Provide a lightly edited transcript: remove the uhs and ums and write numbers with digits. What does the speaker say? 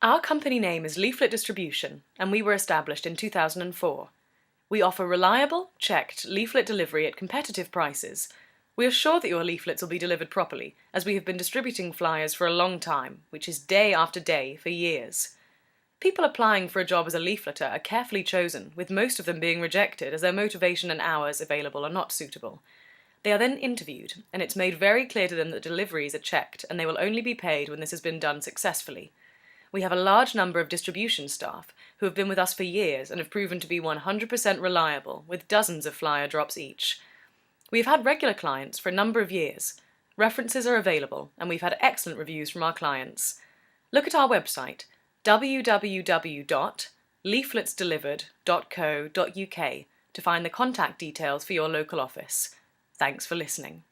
Our company name is Leaflet Distribution, and we were established in 2004. We offer reliable, checked leaflet delivery at competitive prices. We are sure that your leaflets will be delivered properly, as we have been distributing flyers for a long time, which is day after day for years. People applying for a job as a leafleter are carefully chosen, with most of them being rejected as their motivation and hours available are not suitable. They are then interviewed, and it's made very clear to them that deliveries are checked and they will only be paid when this has been done successfully. We have a large number of distribution staff who have been with us for years and have proven to be 100% reliable, with dozens of flyer drops each. We have had regular clients for a number of years. References are available, and we've had excellent reviews from our clients. Look at our website, www.leafletsdelivered.co.uk, to find the contact details for your local office. Thanks for listening.